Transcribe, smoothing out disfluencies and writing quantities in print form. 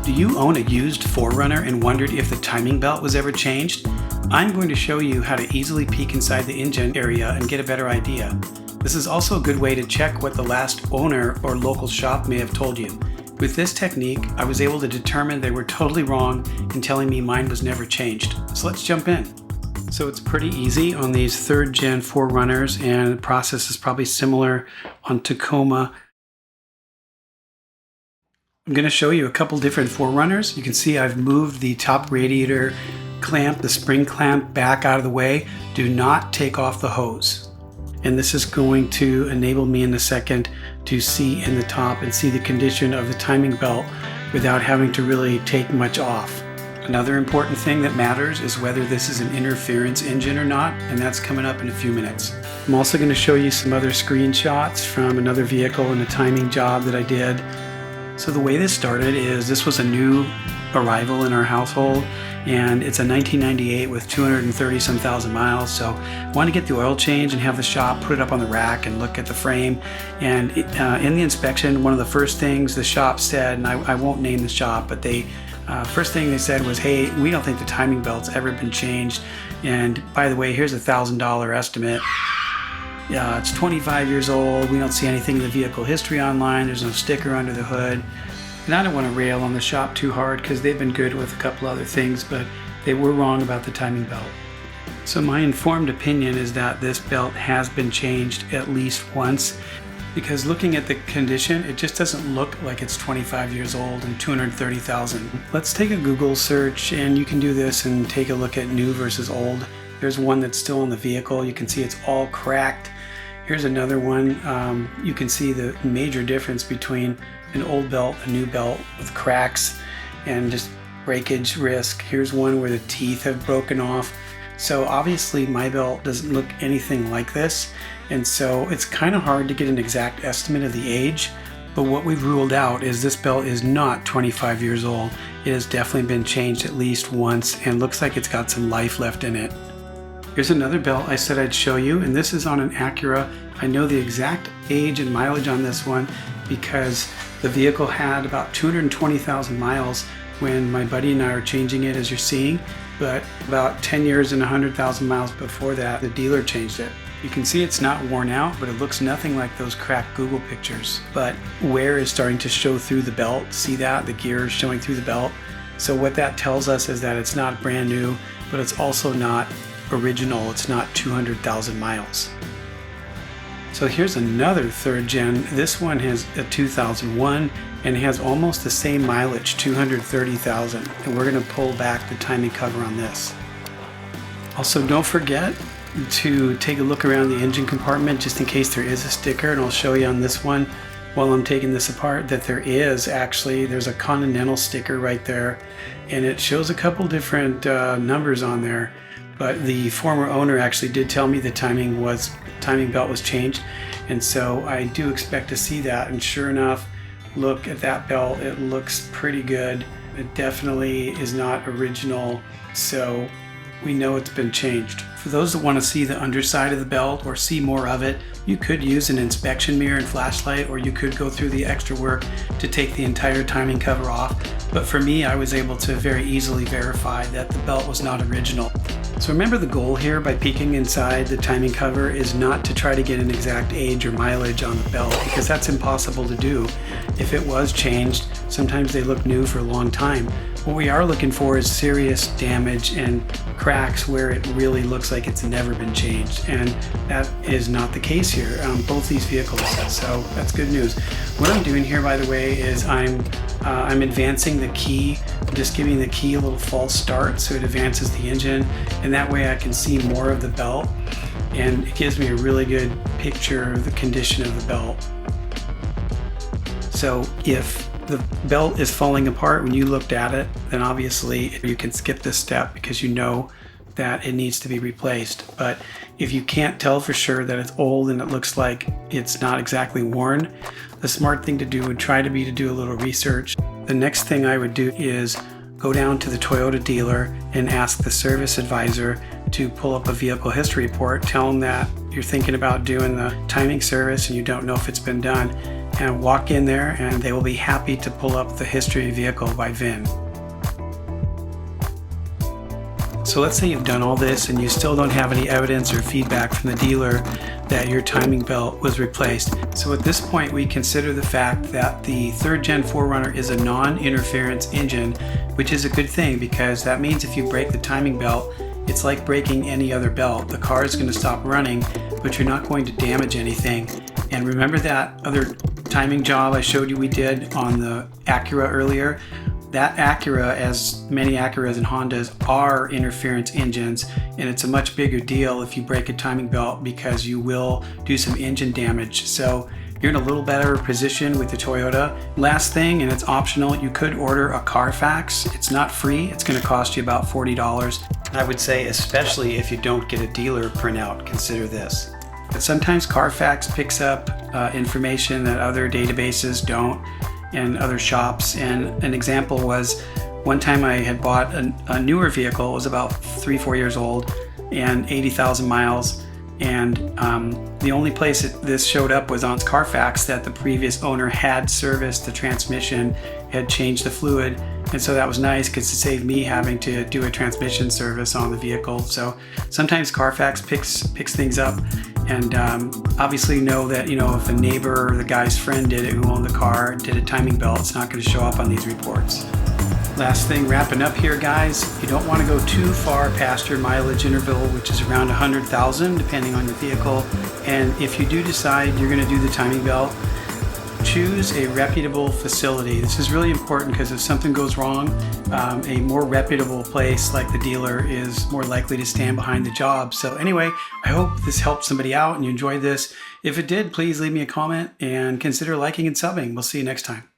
Do you own a used 4Runner and wondered if the timing belt was ever changed? I'm going to show you how to easily peek inside the engine area and get a better idea. This is also a good way to check what the last owner or local shop may have told you. With this technique, I was able to determine they were totally wrong in telling me mine was never changed. So let's jump in. So it's pretty easy on these 3rd gen 4Runners, and the process is probably similar on Tacoma. I'm going to show you a couple different 4Runners. You can see I've moved the top radiator clamp, the spring clamp, back out of the way. Do not take off the hose. And this is going to enable me in a second to see in the top and see the condition of the timing belt without having to really take much off. Another important thing that matters is whether this is an interference engine or not, and that's coming up in a few minutes. I'm also going to show you some other screenshots from another vehicle and a timing job that I did. So the way this started is this was a new arrival in our household, and it's a 1998 with 230 some thousand miles. So I wanted to get the oil change and have the shop put it up on the rack and look at the frame. And in the inspection, one of the first things the shop said, and I won't name the shop, but first thing they said was, hey, we don't think the timing belt's ever been changed. And by the way, here's a $1,000 estimate. It's 25 years old. We don't see anything in the vehicle history online. There's no sticker under the hood. And I don't want to rail on the shop too hard because they've been good with a couple other things, but they were wrong about the timing belt. So my informed opinion is that this belt has been changed at least once, because looking at the condition, it just doesn't look like it's 25 years old and 230,000. Let's take a Google search, and you can do this and take a look at new versus old. There's one that's still in the vehicle. You can see it's all cracked. Here's another one. You can see the major difference between an old belt, a new belt, with cracks and just breakage risk. Here's one where the teeth have broken off. So obviously my belt doesn't look anything like this, and so it's kind of hard to get an exact estimate of the age. But what we've ruled out is this belt is not 25 years old. It has definitely been changed at least once and looks like it's got some life left in it. Here's another belt I said I'd show you, and this is on an Acura. I know the exact age and mileage on this one because the vehicle had about 220,000 miles when my buddy and I are changing it, as you're seeing, but about 10 years and 100,000 miles before that, the dealer changed it. You can see it's not worn out, but it looks nothing like those cracked Google pictures. But wear is starting to show through the belt. See that? The gear is showing through the belt. So what that tells us is that it's not brand new, but it's also not original. It's not 200,000 miles. So here's another 3rd gen. This one has a 2001 and has almost the same mileage, 230,000. And we're going to pull back the timing cover on this. Also, don't forget to take a look around the engine compartment just in case there is a sticker, and I'll show you on this one while I'm taking this apart that there's a Continental sticker right there, and it shows a couple different numbers on there. But the former owner actually did tell me the timing belt was changed, and so I do expect to see that. And sure enough, look at that belt. It looks pretty good. It definitely is not original, so we know it's been changed. For those that want to see the underside of the belt or see more of it, you could use an inspection mirror and flashlight, or you could go through the extra work to take the entire timing cover off. But for me, I was able to very easily verify that the belt was not original. So remember, the goal here by peeking inside the timing cover is not to try to get an exact age or mileage on the belt, because that's impossible to do. If it was changed, sometimes they look new for a long time. What we are looking for is serious damage and cracks where it really looks like it's never been changed, and that is not the case here on both these vehicles, so that's good news. What I'm doing here, by the way, is I'm advancing the key. I'm just giving the key a little false start so it advances the engine, and that way I can see more of the belt, and it gives me a really good picture of the condition of the belt. So if the belt is falling apart when you looked at it, then obviously you can skip this step because you know that it needs to be replaced. But if you can't tell for sure that it's old and it looks like it's not exactly worn, the smart thing to do would try to be to do a little research. The next thing I would do is go down to the Toyota dealer and ask the service advisor to pull up a vehicle history report. Tell them that you're thinking about doing the timing service and you don't know if it's been done, and walk in there and they will be happy to pull up the history vehicle by VIN. So let's say you've done all this and you still don't have any evidence or feedback from the dealer that your timing belt was replaced. So at this point, we consider the fact that the 3rd Gen 4Runner is a non-interference engine, which is a good thing because that means if you break the timing belt, it's like breaking any other belt. The car is going to stop running, but you're not going to damage anything. And remember that other timing job I showed you we did on the Acura earlier? That Acura, as many Acuras and Hondas, are interference engines, and it's a much bigger deal if you break a timing belt because you will do some engine damage. So you're in a little better position with the Toyota. Last thing, and it's optional, you could order a Carfax. It's not free. It's going to cost you about $40. I would say especially if you don't get a dealer printout, consider this. But sometimes Carfax picks up information that other databases don't, and other shops. And an example was one time I had bought a newer vehicle. It was about 3-4 years old and 80,000 miles, and the only place this showed up was on Carfax that the previous owner had serviced the transmission, had changed the fluid, and so that was nice because it saved me having to do a transmission service on the vehicle. So sometimes Carfax picks things up. And obviously know that, if a neighbor or the guy's friend did it who owned the car, did a timing belt, it's not going to show up on these reports. Last thing, wrapping up here, guys, you don't want to go too far past your mileage interval, which is around 100,000 depending on your vehicle. And if you do decide you're going to do the timing belt, choose a reputable facility. This is really important because if something goes wrong, a more reputable place like the dealer is more likely to stand behind the job. So anyway, I hope this helped somebody out and you enjoyed this. If it did, please leave me a comment and consider liking and subbing. We'll see you next time.